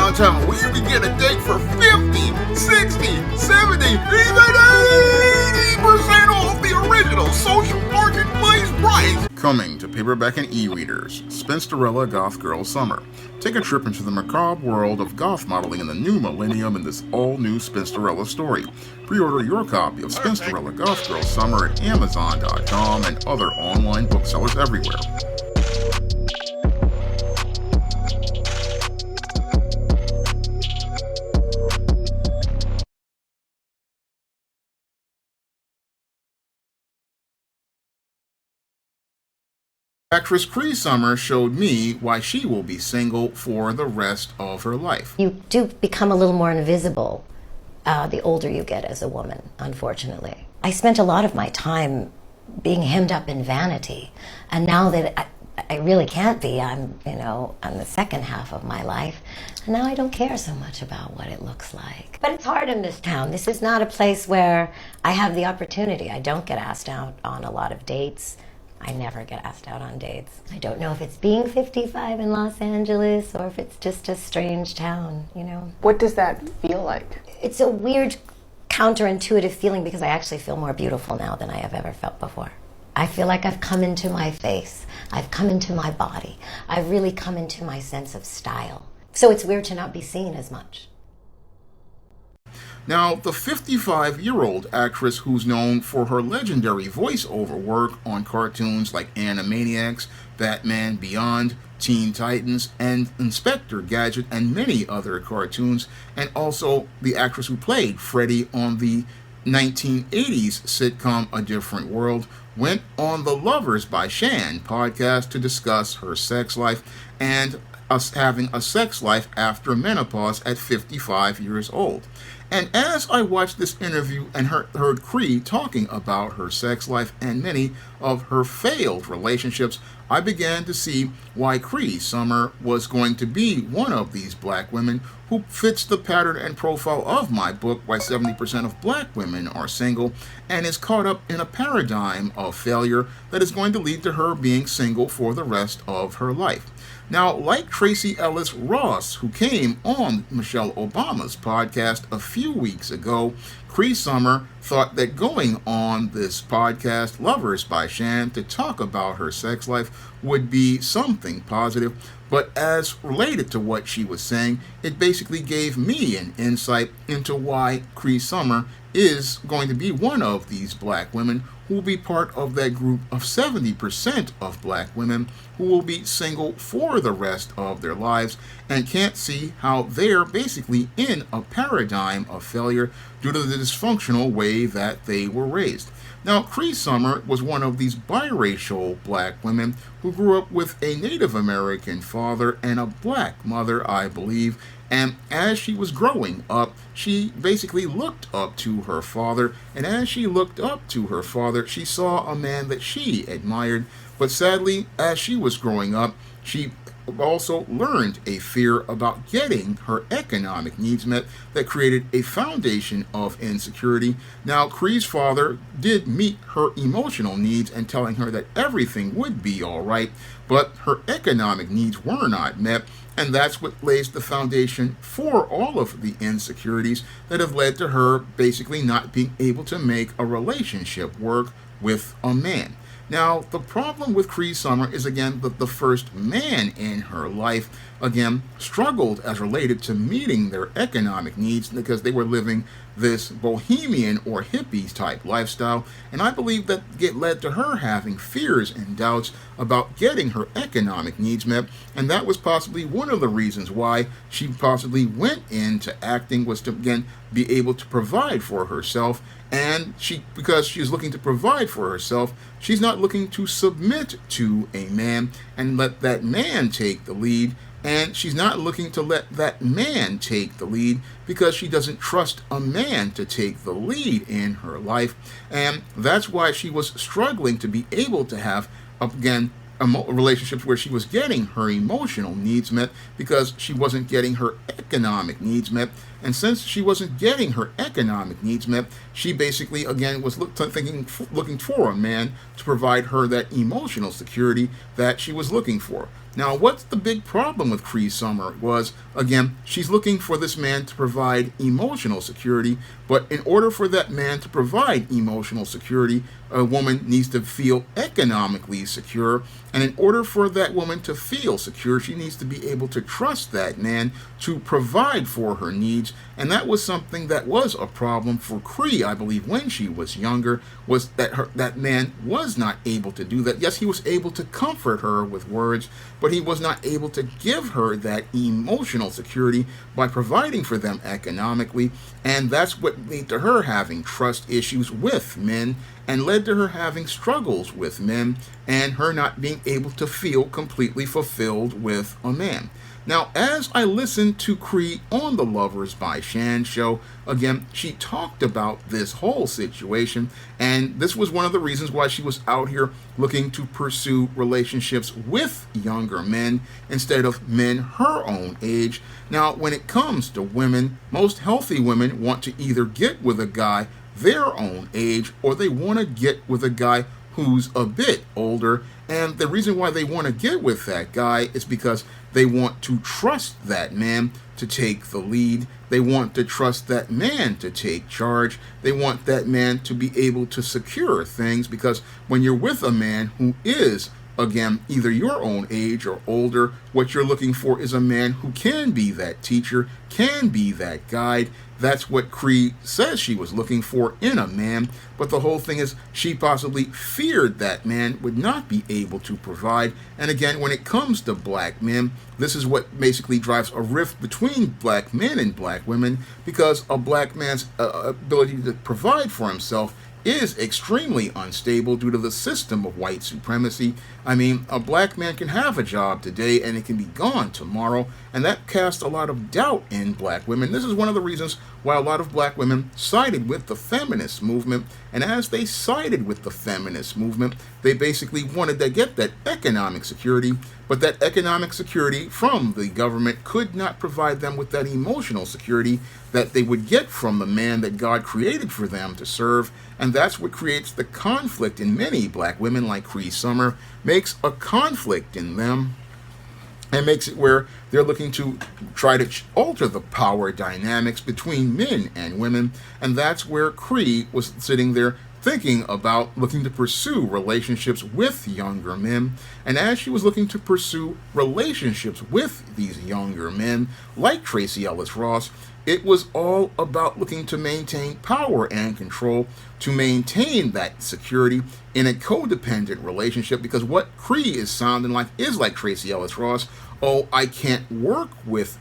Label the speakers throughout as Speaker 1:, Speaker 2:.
Speaker 1: downtown where you can get a date for 50, 60, 70, even 80% off the original social marketplace price. Coming to paperback and e-readers, Spinsterella Goth Girl Summer. Take a trip into the macabre world of goth modeling in the new millennium in this all-new Spinsterella story. Pre-order your copy of Spinsterella Goth Girl Summer at Amazon.com and other online booksellers everywhere. Actress Cree Summer showed me why she will be single for the rest of her life.
Speaker 2: You do become a little more invisible the older you get as a woman, unfortunately. I spent a lot of my time being hemmed up in vanity, and now that I really can't be, I'm the second half of my life, and now I don't care so much about what it looks like. But it's hard in this town. This is not a place where I have the opportunity. I don't get asked out on a lot of dates. I never get asked out on dates. I don't know if it's being 55 in Los Angeles or if it's just a strange town,
Speaker 3: What does that feel like?
Speaker 2: It's a weird, counterintuitive feeling because I actually feel more beautiful now than I have ever felt before. I feel like I've come into my face. I've come into my body. I've really come into my sense of style. So it's weird to not be seen as much.
Speaker 1: Now, the 55-year-old actress who's known for her legendary voiceover work on cartoons like Animaniacs, Batman Beyond, Teen Titans, and Inspector Gadget, and many other cartoons, and also the actress who played Freddy on the 1980s sitcom A Different World, went on the Lovers by Shan podcast to discuss her sex life and us having a sex life after menopause at 55 years old. And as I watched this interview and heard Cree talking about her sex life and many of her failed relationships, I began to see why Cree Summer was going to be one of these black women who fits the pattern and profile of my book, Why 70% of Black Women Are Single, and is caught up in a paradigm of failure that is going to lead to her being single for the rest of her life. Now, like Tracy Ellis Ross, who came on Michelle Obama's podcast a few weeks ago, Cree Summer thought that going on this podcast, Lovers by Shan, to talk about her sex life would be something positive, but as related to what she was saying, it basically gave me an insight into why Cree Summer is going to be one of these black women who will be part of that group of 70% of black women who will be single for the rest of their lives and can't see how they're basically in a paradigm of failure due to the dysfunctional way that they were raised. Now, Cree Summer was one of these biracial black women who grew up with a Native American father and a black mother, I believe, and as she was growing up, she basically looked up to her father, and as she looked up to her father, she saw a man that she admired, but sadly, as she was growing up, she also learned a fear about getting her economic needs met that created a foundation of insecurity. Now, Cree's father did meet her emotional needs and telling her that everything would be all right, but her economic needs were not met, and that's what lays the foundation for all of the insecurities that have led to her basically not being able to make a relationship work with a man. Now, the problem with Cree Summer is, again, that the first man in her life, again, struggled as related to meeting their economic needs because they were living this bohemian or hippie type lifestyle, and I believe that it led to her having fears and doubts about getting her economic needs met, and that was possibly one of the reasons why she possibly went into acting, was to, again, be able to provide for herself. And because she's looking to provide for herself, she's not looking to submit to a man and let that man take the lead. And she's not looking to let that man take the lead because she doesn't trust a man to take the lead in her life. And that's why she was struggling to be able to have, again, relationships where she was getting her emotional needs met because she wasn't getting her economic needs met. And since she wasn't getting her economic needs met, she basically, again, was looking for a man to provide her that emotional security that she was looking for. Now, what's the big problem with Cree Summer was, again, she's looking for this man to provide emotional security, but in order for that man to provide emotional security, a woman needs to feel economically secure, and in order for that woman to feel secure, she needs to be able to trust that man to provide for her needs, and that was something that was a problem for Cree, I believe, when she was younger, was that that man was not able to do that. Yes, he was able to comfort her with words, but he was not able to give her that emotional security by providing for them economically, and that's what led to her having trust issues with men and led to her having struggles with men and her not being able to feel completely fulfilled with a man. Now, as I listened to Cree on the Lovers by Shan show, again, she talked about this whole situation, and this was one of the reasons why she was out here looking to pursue relationships with younger men instead of men her own age. Now, when it comes to women, most healthy women want to either get with a guy their own age or they want to get with a guy who's a bit older, and the reason why they want to get with that guy is because they want to trust that man to take the lead. They want to trust that man to take charge. They want that man to be able to secure things, because when you're with a man who is, again, either your own age or older, what you're looking for is a man who can be that teacher, can be that guide. That's what Cree says she was looking for in a man, but the whole thing is she possibly feared that man would not be able to provide. And again, when it comes to black men, this is what basically drives a rift between black men and black women, because a black man's ability to provide for himself is extremely unstable due to the system of white supremacy. I mean, a black man can have a job today and it can be gone tomorrow, and that casts a lot of doubt in black women. This is one of the reasons why a lot of black women sided with the feminist movement, and as they sided with the feminist movement, they basically wanted to get that economic security, but that economic security from the government could not provide them with that emotional security that they would get from the man that God created for them to serve. And that's what creates the conflict in many black women like Cree Summer, makes a conflict in them, and makes it where they're looking to try to alter the power dynamics between men and women. And that's where Cree was sitting there thinking about looking to pursue relationships with younger men. And as she was looking to pursue relationships with these younger men, like Tracy Ellis Ross, it was all about looking to maintain power and control, to maintain that security in a codependent relationship, because what Cree is sounding like is like Tracy Ellis Ross. Oh, I can't work with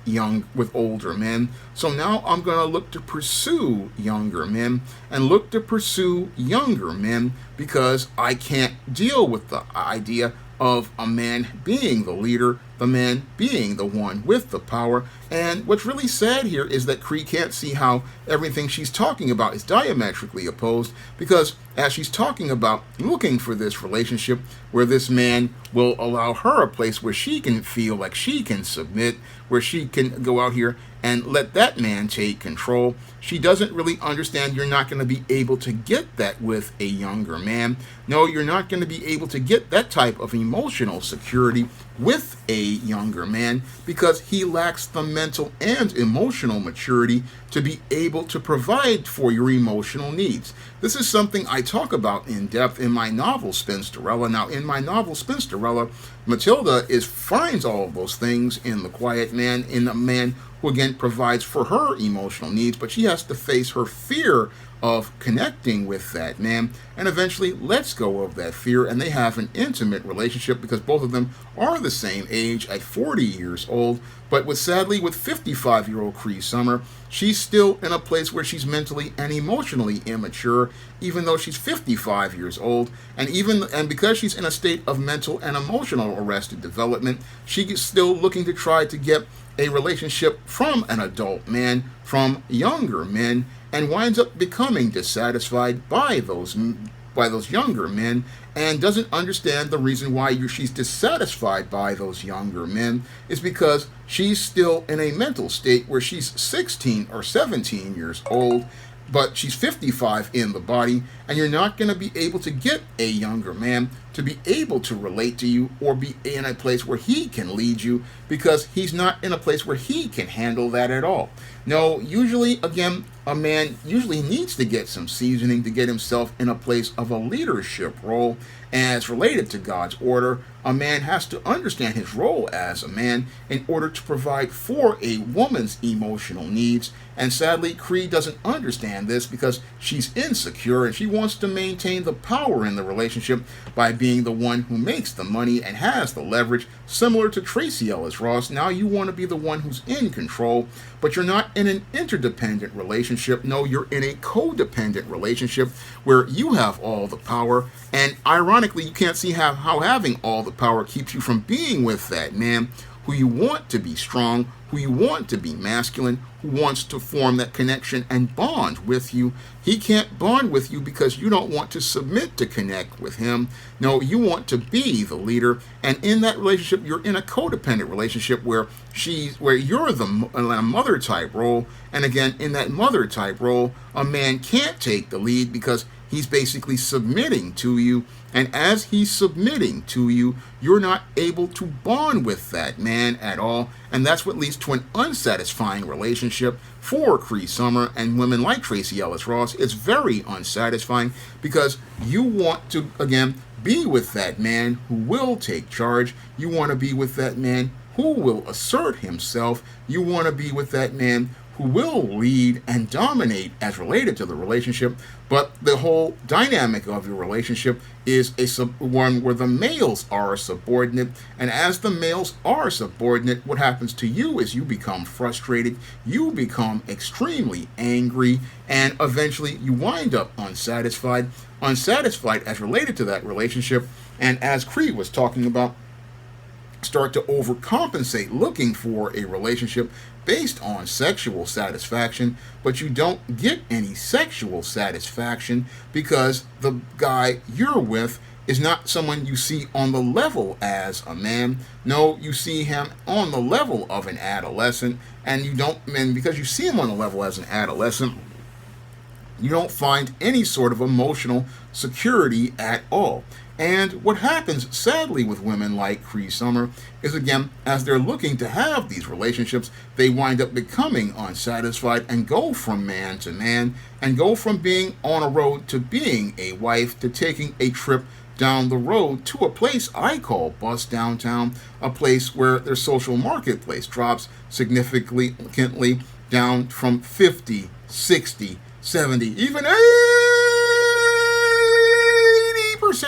Speaker 1: older men, so now I'm going to look to pursue younger men and look to pursue younger men because I can't deal with the idea of a man being the leader, the man being the one with the power. And what's really sad here is that Cree can't see how everything she's talking about is diametrically opposed, because as she's talking about looking for this relationship where this man will allow her a place where she can feel like she can submit, where she can go out here and let that man take control, she doesn't really understand you're not going to be able to get that with a younger man. No, you're not going to be able to get that type of emotional security with a younger man because he lacks the mental and emotional maturity to be able to provide for your emotional needs. This is something I talk about in depth in my novel Spinsterella. Now, in my novel Spinsterella, Matilda finds all of those things in the quiet man, in a man who again provides for her emotional needs, but she has to face her fear of connecting with that man and eventually lets go of that fear, and they have an intimate relationship because both of them are the same age at 40 years old. But sadly with 55-year-old Cree Summer, she's still in a place where she's mentally and emotionally immature, even though she's 55 years old, and because she's in a state of mental and emotional arrested development, she's still looking to try to get a relationship from an adult man, from younger men, and winds up becoming dissatisfied by those younger men, and doesn't understand the reason why she's dissatisfied by those younger men is because she's still in a mental state where she's 16 or 17 years old, but she's 55 in the body, and you're not going to be able to get a younger man to be able to relate to you or be in a place where he can lead you, because he's not in a place where he can handle that at all. No, usually, again, a man usually needs to get some seasoning to get himself in a place of a leadership role. As related to God's order, a man has to understand his role as a man in order to provide for a woman's emotional needs. And sadly, Cree doesn't understand this because she's insecure and she wants to maintain the power in the relationship by being the one who makes the money and has the leverage, similar to Tracy Ellis Ross. Now you want to be the one who's in control, but you're not in an interdependent relationship. No, you're in a codependent relationship where you have all the power. And ironically, you can't see how having all the power keeps you from being with that man who you want to be strong, who you want to be masculine, who wants to form that connection and bond with you. He can't bond with you because you don't want to submit to connect with him. No, you want to be the leader. And in that relationship, you're in a codependent relationship where you're the mother type role. And again, in that mother type role, a man can't take the lead because he's basically submitting to you. And as he's submitting to you, you're not able to bond with that man at all. And that's what leads to an unsatisfying relationship for Cree Summer and women like Tracy Ellis Ross. It's very unsatisfying because you want to, again, be with that man who will take charge. You want to be with that man who will assert himself. You want to be with that man who will lead and dominate as related to the relationship. But the whole dynamic of your relationship is one where the males are subordinate. And as the males are subordinate, what happens to you is you become frustrated, you become extremely angry, and eventually you wind up unsatisfied as related to that relationship. And as Cree was talking about, start to overcompensate looking for a relationship based on sexual satisfaction, but you don't get any sexual satisfaction because the guy you're with is not someone you see on the level as a man. No, you see him on the level of an adolescent, and because you see him on the level as an adolescent, you don't find any sort of emotional security at all. And what happens, sadly, with women like Cree Summer is, again, as they're looking to have these relationships, they wind up becoming unsatisfied and go from man to man and go from being on a road to being a wife to taking a trip down the road to a place I call Bust Downtown, a place where their social marketplace drops significantly down from 50, 60, 70, even 80%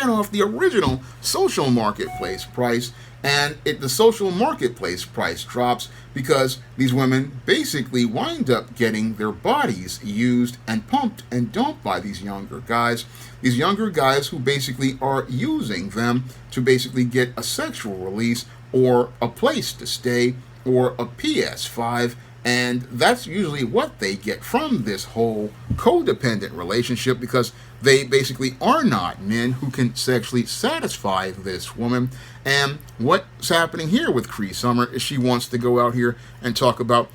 Speaker 1: off the original social marketplace price. And the social marketplace price drops because these women basically wind up getting their bodies used and pumped and dumped by these younger guys. These younger guys who basically are using them to basically get a sexual release or a place to stay or a PS5. And that's usually what they get from this whole codependent relationship, because they basically are not men who can sexually satisfy this woman. And what's happening here with Cree Summer is she wants to go out here and talk about,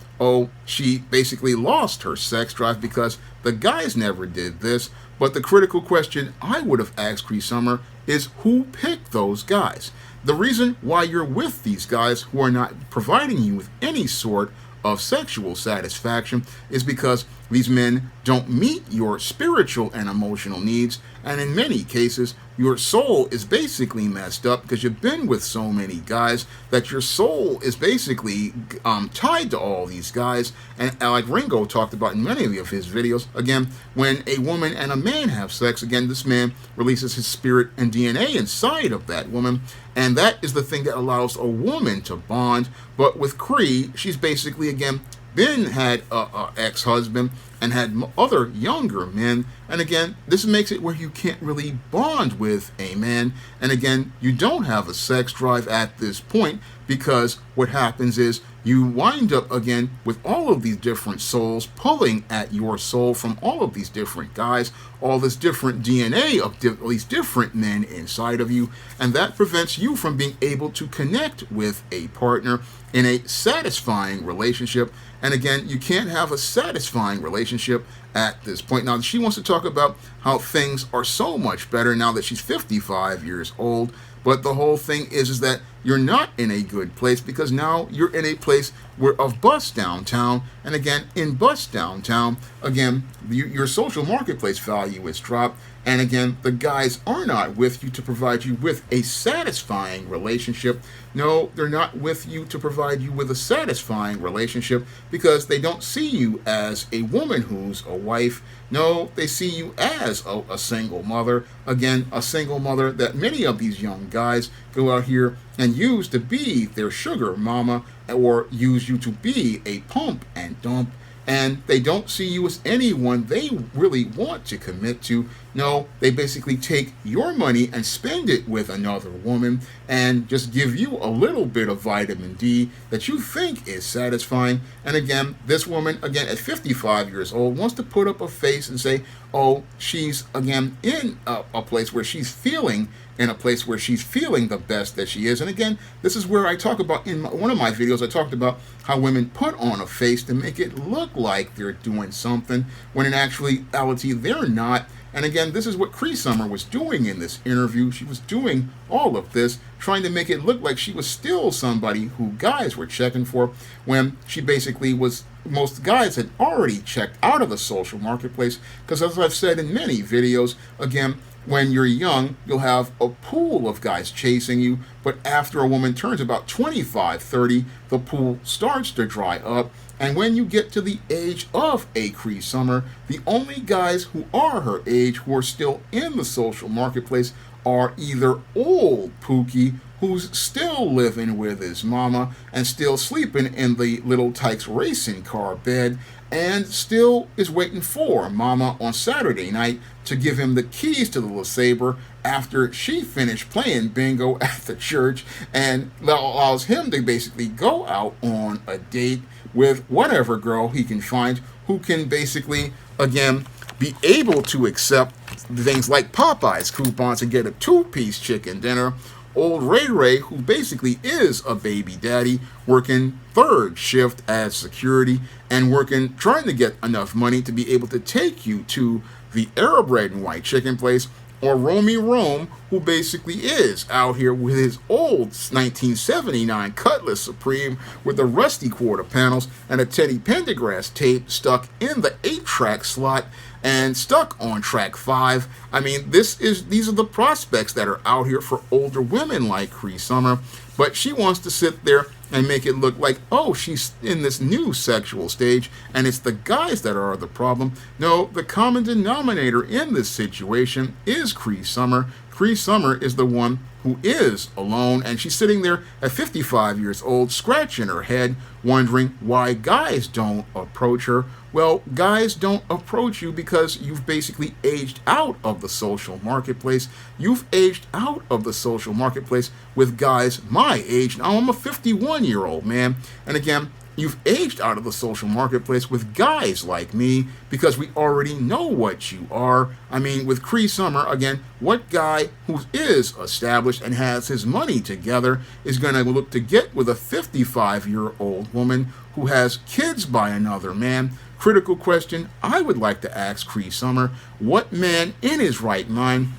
Speaker 1: she basically lost her sex drive because the guys never did this. But the critical question I would have asked Cree Summer is, who picked those guys? The reason why you're with these guys who are not providing you with any sort of sexual satisfaction is because these men don't meet your spiritual and emotional needs, and in many cases your soul is basically messed up because you've been with so many guys that your soul is basically tied to all these guys. And like Ringo talked about in many of his videos, again, when a woman and a man have sex, again, this man releases his spirit and DNA inside of that woman, and that is the thing that allows a woman to bond. But with Cree, she's basically, again, had a ex-husband and had other younger men, and again, this makes it where you can't really bond with a man, and again, you don't have a sex drive at this point because what happens is you wind up again with all of these different souls pulling at your soul from all of these different guys, all this different DNA of these different men inside of you, and that prevents you from being able to connect with a partner in a satisfying relationship. And again, you can't have a satisfying relationship at this point. Now, she wants to talk about how things are so much better now that she's 55 years old. But the whole thing is that you're not in a good place, because now you're in a place of bust downtown. And again, in bust downtown, again, your social marketplace value is dropped. And again, the guys are not with you to provide you with a satisfying relationship. No, they're not with you to provide you with a satisfying relationship, because they don't see you as a woman who's a wife. No, they see you as a single mother. Again, a single mother that many of these young guys go out here and use to be their sugar mama, or use you to be a pump and dump. And they don't see you as anyone they really want to commit to. No, they basically take your money and spend it with another woman and just give you a little bit of vitamin D that you think is satisfying. And again, this woman, again, at 55 years old, wants to put up a face and say, oh, she's, again, in a place where she's feeling the best that she is. And again, this is where I talk about, in one of my videos, I talked about how women put on a face to make it look like they're doing something, when in actuality they're not. And again, this is what Cree Summer was doing in this interview. She was doing all of this, trying to make it look like she was still somebody who guys were checking for, when she basically was, most guys had already checked out of the social marketplace. Because as I've said in many videos, again, when you're young, you'll have a pool of guys chasing you, but after a woman turns about 25, 30, the pool starts to dry up. And when you get to the age of a Cree Summer, the only guys who are her age who are still in the social marketplace are either old Pookie, who's still living with his mama and still sleeping in the little Tykes racing car bed, and still is waiting for mama on Saturday night to give him the keys to the LeSabre after she finished playing bingo at the church, and allows him to basically go out on a date with whatever girl he can find who can basically, again, be able to accept things like Popeye's coupons and get a 2-piece chicken dinner. Old Ray Ray, who basically is a baby daddy, working third shift as security and trying to get enough money to be able to take you to the Arab red and white chicken place. Or Romy Rome, who basically is out here with his old 1979 Cutlass Supreme with the rusty quarter panels and a Teddy Pendergrass tape stuck in the 8-track slot and stuck on track 5. I mean, these are the prospects that are out here for older women like Cree Summer. But she wants to sit there and make it look like, oh, she's in this new sexual stage and it's the guys that are the problem. No, the common denominator in this situation is Cree Summer. Cree Summer is the one who is alone, and she's sitting there at 55 years old, scratching her head, wondering why guys don't approach her. Well, guys don't approach you because you've basically aged out of the social marketplace. You've aged out of the social marketplace with guys my age. Now, I'm a 51-year-old man, and again, you've aged out of the social marketplace with guys like me because we already know what you are. I mean, with Cree Summer, again, what guy who is established and has his money together is going to look to get with a 55-year-old woman who has kids by another man? Critical question I would like to ask Cree Summer: what man in his right mind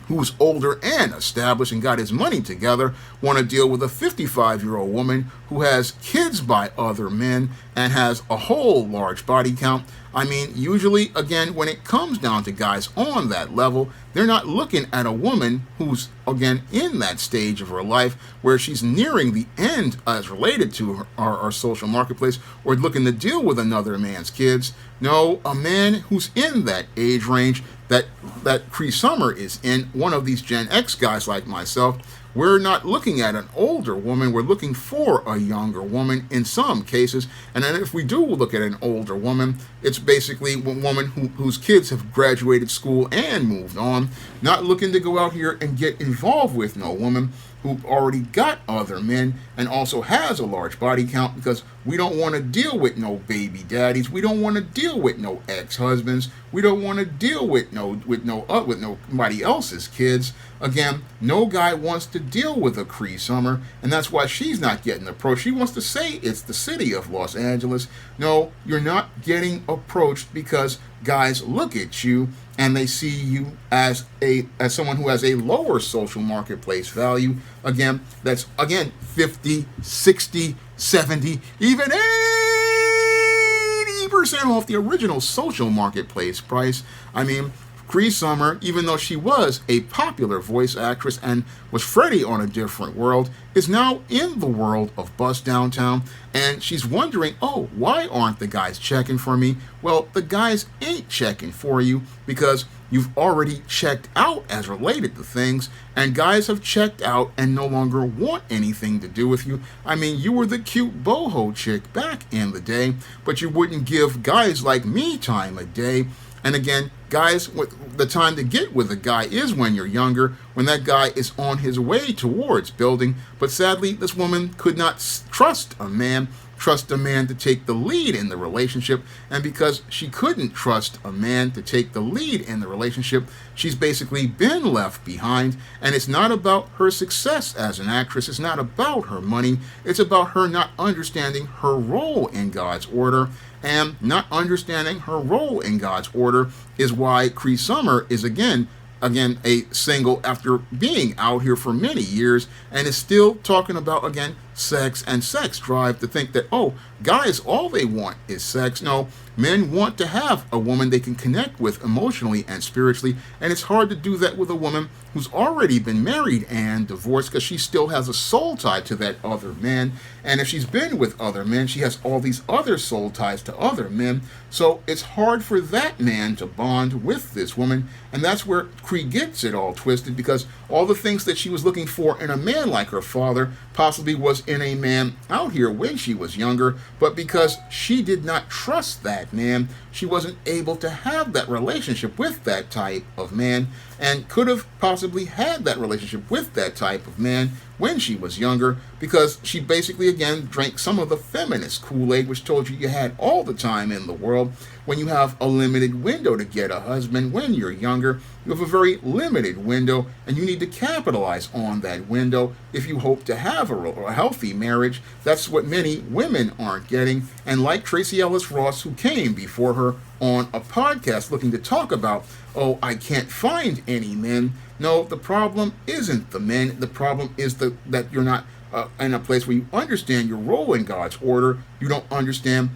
Speaker 1: who's older and established and got his money together want to deal with a 55-year-old woman who has kids by other men and has a whole large body count? I mean, usually, again, when it comes down to guys on that level, they're not looking at a woman who's, again, in that stage of her life where she's nearing the end as related to our social marketplace, or looking to deal with another man's kids. No, a man who's in that age range that Cree Summer is in, one of these Gen X guys like myself, we're not looking at an older woman, we're looking for a younger woman in some cases. And then if we do look at an older woman, it's basically a woman whose kids have graduated school and moved on, not looking to go out here and get involved with no woman who already got other men and also has a large body count, because we don't want to deal with no baby daddies. We don't want to deal with no ex-husbands. We don't want to deal with nobody else's kids. Again, no guy wants to deal with a Cree Summer, and that's why she's not getting approached. She wants to say it's the city of Los Angeles. No, you're not getting approached because guys look at you and they see you as someone who has a lower social marketplace value. Again, that's 50, 60, 70, even 80% off the original social marketplace price. I mean, Cree Summer, even though she was a popular voice actress and was Freddie on A Different World, is now in the world of Bust Downtown, and she's wondering, oh, why aren't the guys checking for me? Well, the guys ain't checking for you because you've already checked out as related to things, and guys have checked out and no longer want anything to do with you. I mean, you were the cute boho chick back in the day, but you wouldn't give guys like me time of day. And again, guys, the time to get with a guy is when you're younger, when that guy is on his way towards building. But sadly, this woman could not trust a man to take the lead in the relationship. And because she couldn't trust a man to take the lead in the relationship, she's basically been left behind. And it's not about her success as an actress. It's not about her money. It's about her not understanding her role in God's order. And not understanding her role in God's order is why Cree Summer is again a single after being out here for many years, and is still talking about, again, sex and sex drive, to think that, oh, guys, all they want is sex. No, men want to have a woman they can connect with emotionally and spiritually, and it's hard to do that with a woman who's already been married and divorced, because she still has a soul tie to that other man. And if she's been with other men, she has all these other soul ties to other men. So it's hard for that man to bond with this woman, and that's where Cree gets it all twisted, because all the things that she was looking for in a man like her father possibly was in a man out here when she was younger, but because she did not trust that man, she wasn't able to have that relationship with that type of man, and could have possibly had that relationship with that type of man when she was younger, because she basically, again, drank some of the feminist Kool-Aid, which told you you had all the time in the world. When you have a limited window to get a husband when you're younger, you have a very limited window, and you need to capitalize on that window if you hope to have a healthy marriage. That's what many women aren't getting. And like Tracy Ellis Ross, who came before her on a podcast looking to talk about, oh, I can't find any men. No, the problem isn't the men. The problem is that you're not in a place where you understand your role in God's order. You don't understand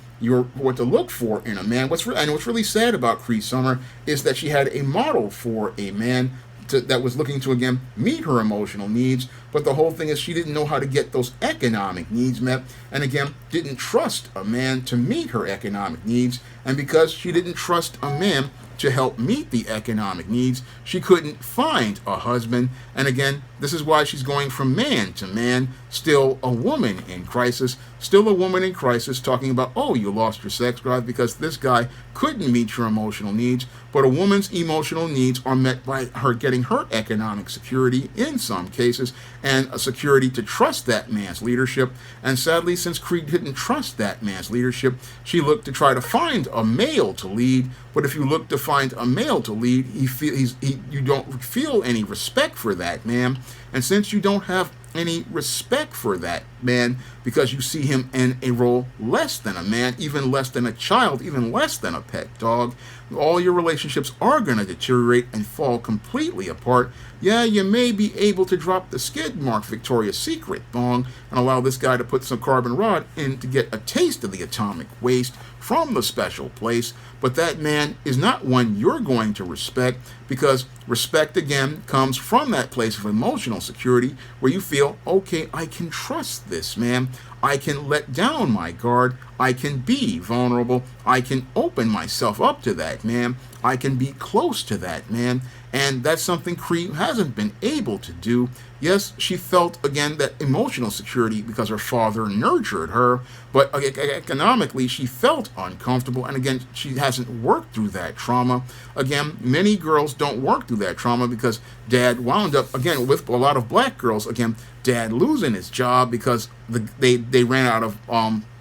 Speaker 1: what to look for in a man. What's really sad about Cree Summer is that she had a model for a man that was looking to, again, meet her emotional needs, but the whole thing is she didn't know how to get those economic needs met, and again, didn't trust a man to meet her economic needs. And because she didn't trust a man to help meet the economic needs, she couldn't find a husband. And again, this is why she's going from man to man, still a woman in crisis, talking about, oh, you lost your sex drive because this guy couldn't meet your emotional needs. But a woman's emotional needs are met by her getting her economic security in some cases, and a security to trust that man's leadership. And sadly, since Cree didn't trust that man's leadership, she looked to try to find a male to lead. But if you look to find a male to lead, you don't feel any respect for that man. And since you don't have any respect for that man, because you see him in a role less than a man, even less than a child, even less than a pet dog, all your relationships are going to deteriorate and fall completely apart. Yeah, you may be able to drop the skid mark Victoria's Secret thong and allow this guy to put some carbon rod in to get a taste of the atomic waste from the special place, but that man is not one you're going to respect, because respect, again, comes from that place of emotional security where you feel, okay, I can trust this man. I can let down my guard. I can be vulnerable. I can open myself up to that man. I can be close to that man. And that's something Cree hasn't been able to do. Yes, she felt, again, that emotional security because her father nurtured her, but economically she felt uncomfortable. And again, she hasn't worked through that trauma. Again, many girls don't work through that trauma because dad wound up, again, with a lot of black girls, again, dad losing his job because they ran out of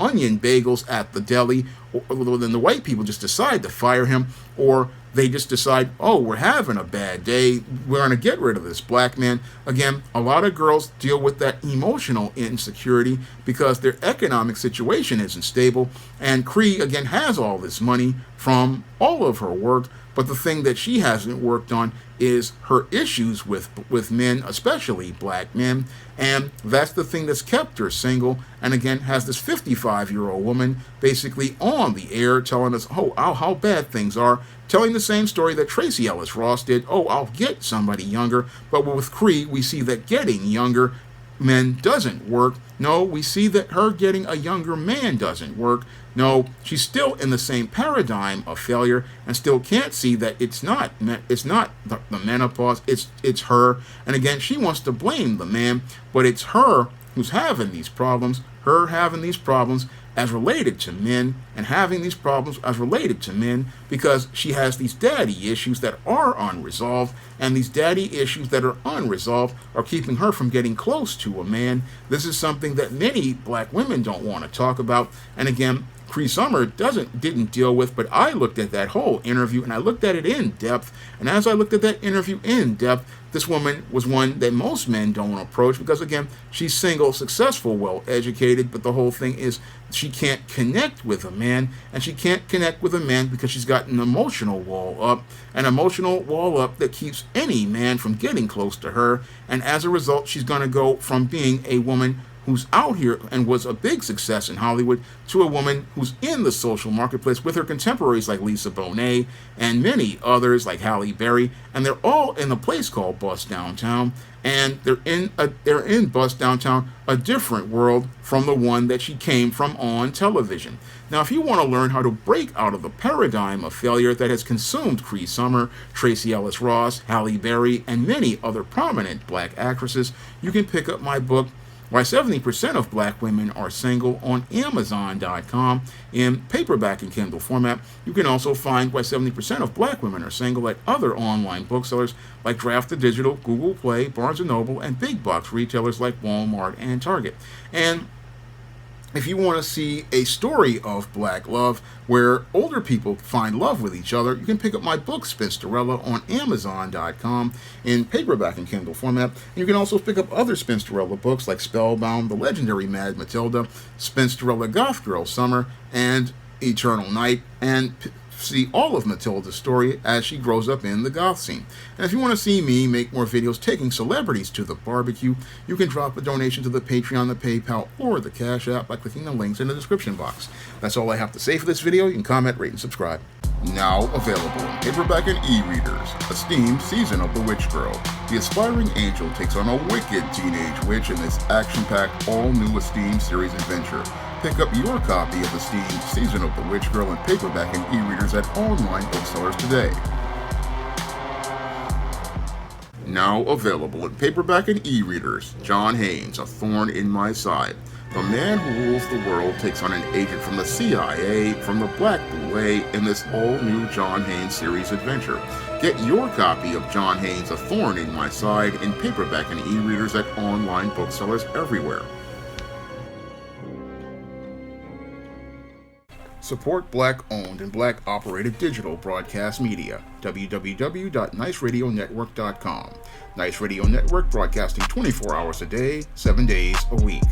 Speaker 1: onion bagels at the deli. Or then the white people just decide to fire him, or they just decide, oh, we're having a bad day, we're going to get rid of this black man. Again, a lot of girls deal with that emotional insecurity because their economic situation isn't stable. And Cree, again, has all this money from all of her work, but the thing that she hasn't worked on is her issues with men, especially black men. And that's the thing that's kept her single. And again, has this 55-year-old woman basically on the air telling us, oh, how bad things are, telling the same story that Tracee Ellis Ross did. Oh, I'll get somebody younger. But with Cree, we see that getting younger men doesn't work. No, we see that her getting a younger man doesn't work. No, she's still in the same paradigm of failure and still can't see that it's not the menopause, it's her. And again, she wants to blame the man, but it's her who's having these problems, her having these problems as related to men, and having these problems as related to men because she has these daddy issues that are unresolved, and these daddy issues that are unresolved are keeping her from getting close to a man. This is something that many black women don't want to talk about, and again, Cree Summer didn't deal with, but I looked at that whole interview and I looked at it in depth. And as I looked at that interview in depth, this woman was one that most men don't approach because, again, she's single, successful, well-educated, but the whole thing is she can't connect with a man, and she can't connect with a man because she's got an emotional wall up that keeps any man from getting close to her. And as a result, she's going to go from being a woman who's out here and was a big success in Hollywood to a woman who's in the social marketplace with her contemporaries like Lisa Bonet and many others like Halle Berry, and they're all in a place called Bust Downtown, and they're in Bust Downtown, a different world from the one that she came from on television. Now, if you want to learn how to break out of the paradigm of failure that has consumed Cree Summer, Tracee Ellis Ross, Halle Berry, and many other prominent black actresses, you can pick up my book, Why 70% of Black Women Are Single, on Amazon.com in paperback and Kindle format. You can also find Why 70% of Black Women Are Single at other online booksellers like Draft the Digital, Google Play, Barnes & Noble, and big box retailers like Walmart and Target. And if you want to see a story of black love where older people find love with each other, you can pick up my book, Spinsterella, on Amazon.com in paperback and Kindle format. And you can also pick up other Spinsterella books like Spellbound, The Legendary Mad Matilda, Spinsterella Goth Girl Summer, and Eternal Night, and see all of Matilda's story as she grows up in the goth scene. And if you want to see me make more videos taking celebrities to the barbecue, you can drop a donation to the Patreon, the PayPal, or the Cash App by clicking the links in the description box. That's all I have to say for this video. You can comment, rate, and subscribe. Now available in paperback and e-readers, Esteemed Season of The Witch Girl. The aspiring angel takes on a wicked teenage witch in this action-packed, all-new Esteemed series adventure. Pick up your copy of Esteemed Season of The Witch Girl in paperback and e-readers at online booksellers today. Now available in paperback and e-readers, John Haynes, A Thorn in My Side. The man who rules the world takes on an agent from the CIA from the Black Boule in this all-new John Haynes series adventure. Get your copy of John Haynes' A Thorn in My Side in paperback and e-readers at online booksellers everywhere. Support Black-owned and Black-operated digital broadcast media. www.niceradionetwork.com. Nice Radio Network, broadcasting 24 hours a day, 7 days a week.